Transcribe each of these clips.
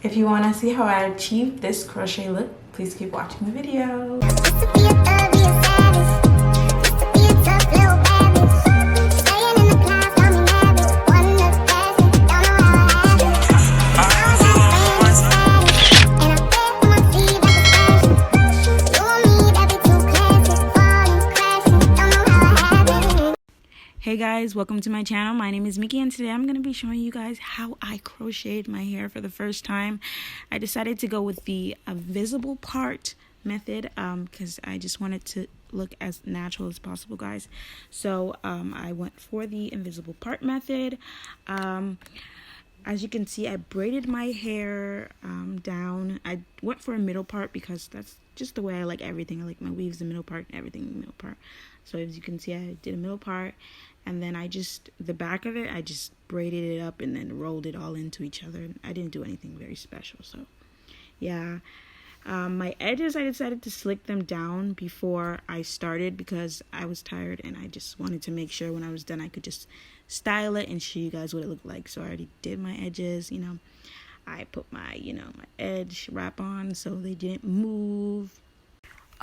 If you want to see how I achieved this crochet look, please keep watching the video. Hey guys, welcome to my channel. My name is Mickey and today I'm going to be showing you guys how I crocheted my hair for the first time. I decided to go with the invisible part method because I just wanted to look as natural as possible, guys. So I went for the invisible part method. As you can see, I braided my hair down. I went for a middle part because that's just the way I like everything. I like my weaves the middle part and everything in the middle part. So as you can see, I did a middle part, and then the back of it, I just braided it up and then rolled it all into each other. I didn't do anything very special. So yeah, my edges, I decided to slick them down before I started because I was tired and I just wanted to make sure when I was done I could just style it and show you guys what it looked like. So I already did my edges, I put my, my edge wrap on so they didn't move.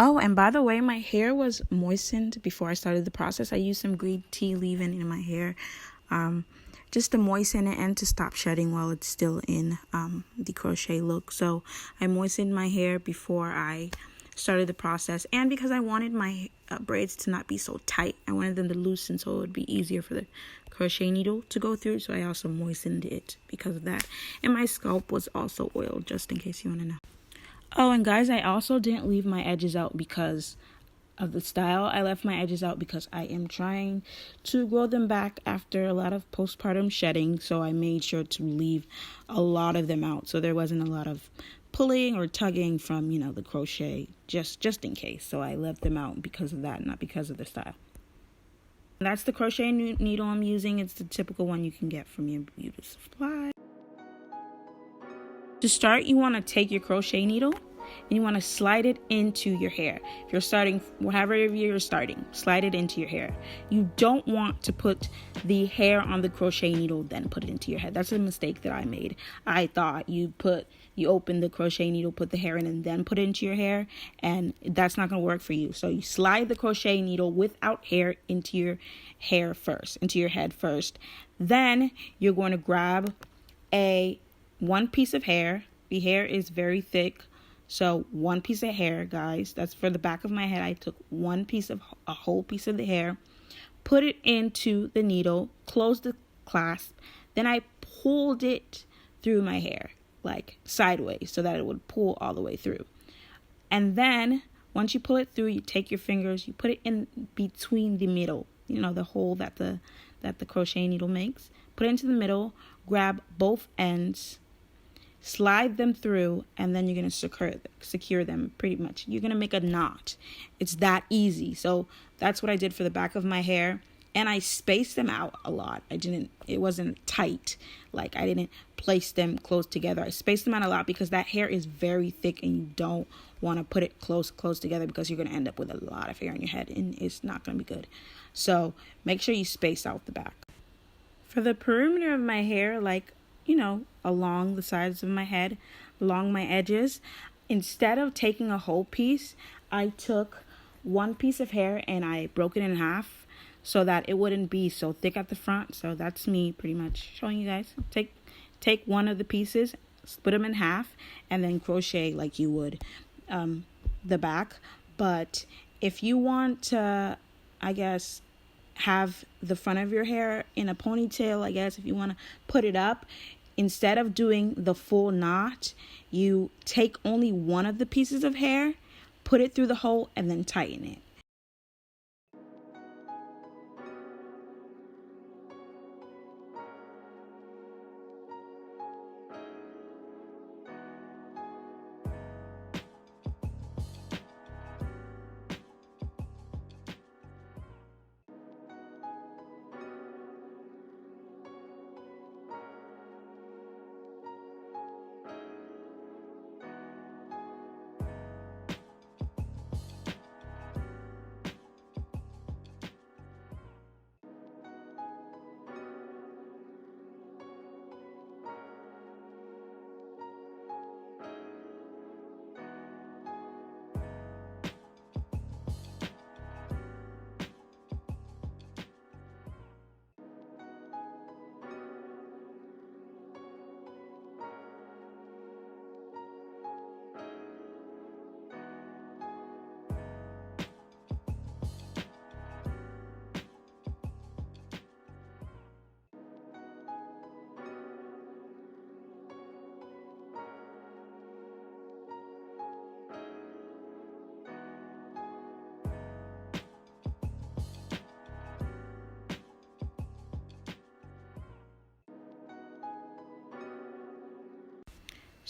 Oh, and by the way, my hair was moistened before I started the process. I used some green tea leave-in in my hair just to moisten it and to stop shedding while it's still in the crochet look. So I moistened my hair before I started the process, and because I wanted my braids to not be so tight, I wanted them to loosen so it would be easier for the crochet needle to go through. So I also moistened it because of that, and my scalp was also oiled, just in case you want to know. Oh, and guys, I also didn't leave my edges out because of the style. I left my edges out because I am trying to grow them back after a lot of postpartum shedding, so I made sure to leave a lot of them out so there wasn't a lot of pulling or tugging from, the crochet, just in case. So I left them out because of that, not because of the style. And that's the crochet needle I'm using. It's the typical one you can get from your beauty supply. To start, you want to take your crochet needle and you want to slide it into your hair. If you're starting, whatever you're starting, slide it into your hair. You don't want to put the hair on the crochet needle, then put it into your head. That's a mistake that I made. I thought you open the crochet needle, put the hair in, and then put it into your hair, and that's not going to work for you. So you slide the crochet needle without hair into your hair first, into your head first. Then you're going to grab one piece of hair. The hair is very thick, so one piece of hair, guys. That's for the back of my head. I took a whole piece of the hair, put it into the needle, closed the clasp, then I pulled it through my hair, like sideways, so that it would pull all the way through. And then once you pull it through, you take your fingers, you put it in between the middle, the hole that the crochet needle makes. Put it into the middle, grab both ends, slide them through, and then you're going to secure them pretty much. You're going to make a knot. It's that easy. So that's what I did for the back of my hair, and I spaced them out a lot. It wasn't tight. Like, I didn't place them close together. I spaced them out a lot because that hair is very thick and you don't want to put it close together because you're going to end up with a lot of hair in your head and it's not going to be good. So make sure you space out the back. For the perimeter of my hair, along the sides of my head, along my edges, instead of taking a whole piece, I took one piece of hair and I broke it in half so that it wouldn't be so thick at the front. So that's me pretty much showing you guys. Take one of the pieces, split them in half, and then crochet like you would the back. But if you want to, have the front of your hair in a ponytail, if you want to put it up, instead of doing the full knot, you take only one of the pieces of hair, put it through the hole, and then tighten it.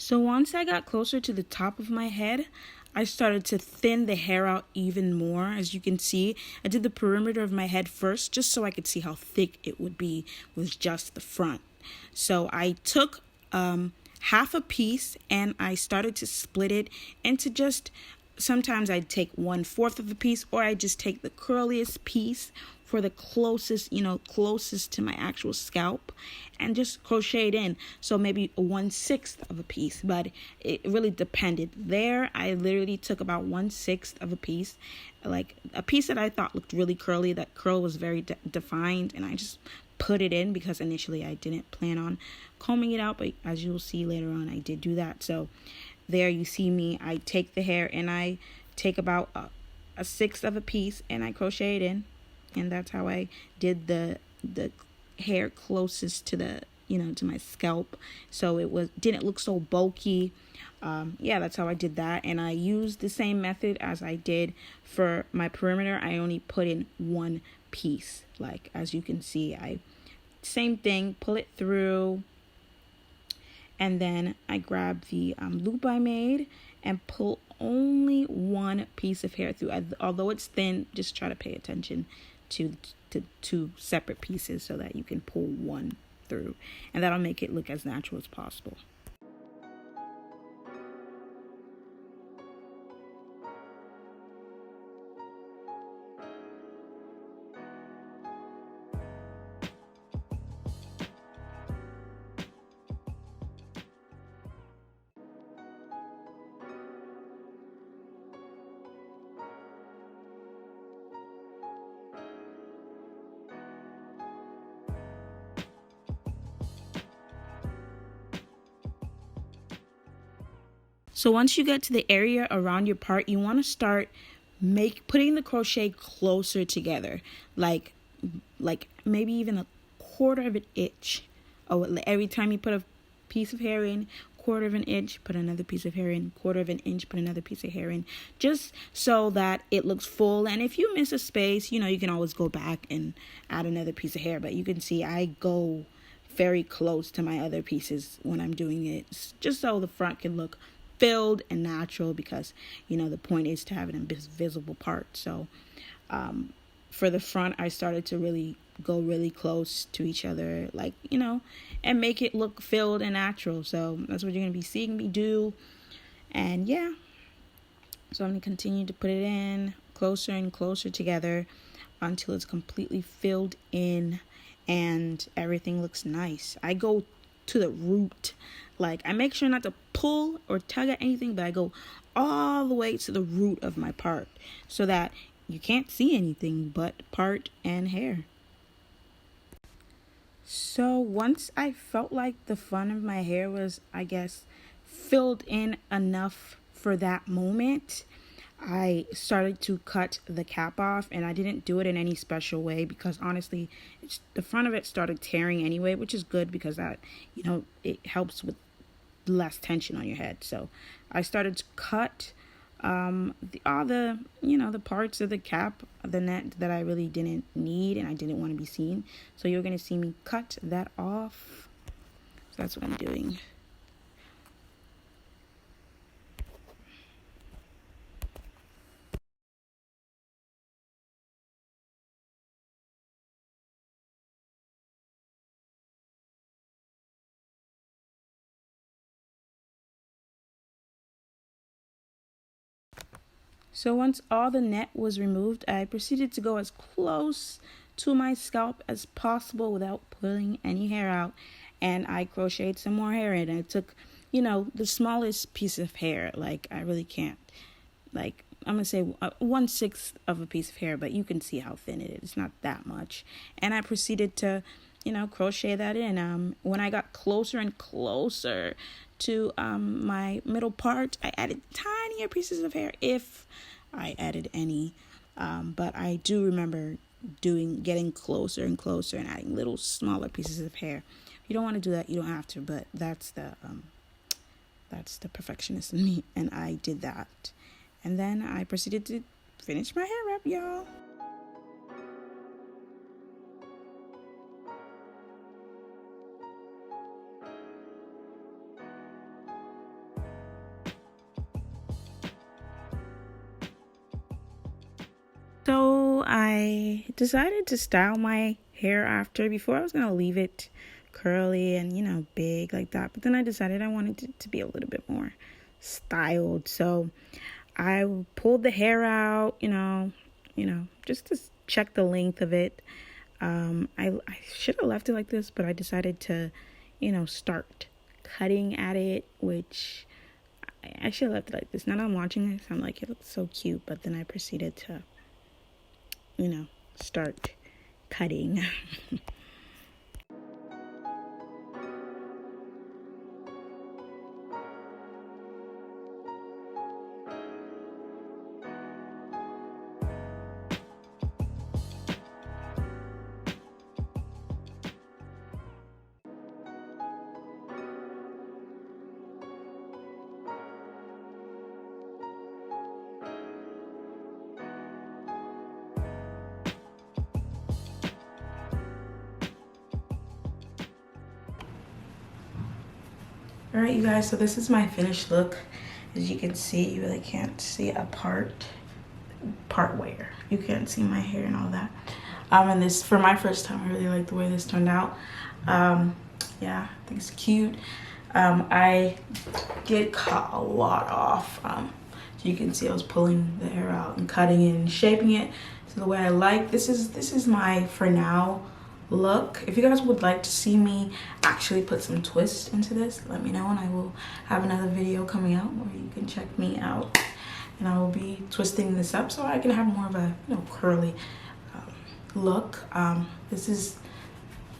So once I got closer to the top of my head, I started to thin the hair out even more. As you can see, I did the perimeter of my head first just so I could see how thick it would be with just the front. So I took half a piece and I started to split it into just, sometimes I'd take 1/4 of a piece, or I just take the curliest piece for the closest, closest to my actual scalp, and just crochet it in. So maybe 1/6 of a piece, but it really depended. There, I literally took about 1/6 of a piece, like a piece that I thought looked really curly. That curl was very defined, and I just put it in because initially I didn't plan on combing it out, but as you'll see later on, I did do that. So there you see me, I take the hair and I take about a sixth of a piece and I crochet it in. And that's how I did the hair closest to the, to my scalp. So it didn't look so bulky. Yeah, that's how I did that. And I used the same method as I did for my perimeter. I only put in one piece. Like, as you can see, same thing, pull it through. And then I grab the loop I made and pull only one piece of hair through. Although it's thin, just try to pay attention to two separate pieces so that you can pull one through. And that'll make it look as natural as possible. So once you get to the area around your part, you want to start putting the crochet closer together, like maybe even a 1/4 of an inch. Oh, every time you put a piece of hair in, 1/4 of an inch, put another piece of hair in, 1/4 of an inch, put another piece of hair in, just so that it looks full. And if you miss a space, you can always go back and add another piece of hair. But you can see I go very close to my other pieces when I'm doing it, just so the front can look filled and natural, because the point is to have an invisible part. So for the front, I started to really go really close to each other, like, and make it look filled and natural. So that's what you're going to be seeing me do. And yeah, so I'm going to continue to put it in closer and closer together until it's completely filled in and everything looks nice. I go to the root. Like, I make sure not to pull or tug at anything, but I go all the way to the root of my part so that you can't see anything but part and hair. So once I felt like the front of my hair was, I guess, filled in enough for that moment, I started to cut the cap off, and I didn't do it in any special way because honestly, the front of it started tearing anyway, which is good because that, it helps with less tension on your head. So I started to cut all the the parts of the cap, the net that I really didn't need and I didn't want to be seen. So you're going to see me cut that off. So that's what I'm doing. So once all the net was removed, I proceeded to go as close to my scalp as possible without pulling any hair out. And I crocheted some more hair in. I took, the smallest piece of hair. Like, I really can't. Like, I'm going to say 1/6 of a piece of hair, but you can see how thin it is. It's not that much. And I proceeded to, crochet that in. When I got closer and closer to my middle part, I added tinier pieces of hair if I added any. But I do remember getting closer and closer and adding little smaller pieces of hair. If you don't want to do that, you don't have to, but that's the perfectionist in me, and I did that. And then I proceeded to finish my hair wrap, y'all. decided to style my hair after. Before I was going to leave it curly and, you know, big like that. But then I decided I wanted it to be a little bit more styled. So I pulled the hair out, you know, just to check the length of it. I should have left it like this, but I decided to, you know, start cutting at it, which I should have left it like this. Now that I'm watching this, I'm like, it looks so cute, but then I proceeded to, you know, start cutting. All right, you guys, so this is my finished look. As you can see, you really can't see a part where you can't see my hair and all that. And this, for my first time, I really like the way this turned out. Yeah, I think it's cute. I did cut a lot off. So you can see I was pulling the hair out and cutting it and shaping it to the way I like. This is my for now look. If you guys would like to see me actually put some twist into this, let me know, and I will have another video coming out where you can check me out, and I will be twisting this up so I can have more of a, you know, curly look. This is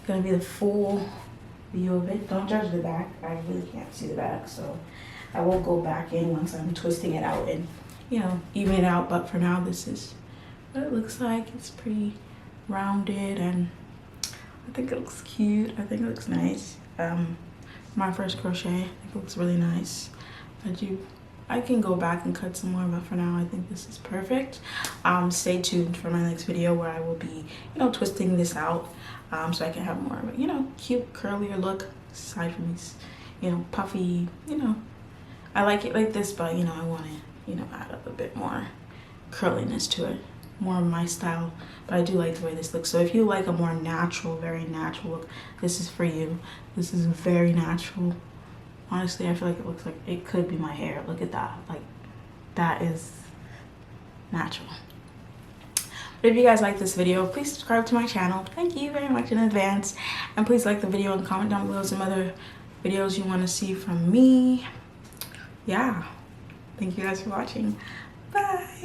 gonna be the full view of it. Don't judge the back. I really can't see the back, so I will go back in once I'm twisting it out and, you know, even it out. But for now, this is what it looks like. It's pretty rounded, and I think it looks cute. I think it looks nice. My first crochet. I think it looks really nice. I can go back and cut some more, but for now I think this is perfect. Stay tuned for my next video where I will be, you know, twisting this out, so I can have more of a, you know, cute curlier look aside from these, you know, puffy, you know. I like it like this, but, you know, I want to, you know, add up a bit more curliness to it. More of my style, but I do like the way this looks. So if you like a more natural, very natural look, this is for you. This is very natural. Honestly, I feel like it looks like it could be my hair. Look at that. Like, that is natural. But if you guys like this video, please subscribe to my channel. Thank you very much in advance. And please like the video and comment down below some other videos you want to see from me. Yeah. Thank you guys for watching. Bye.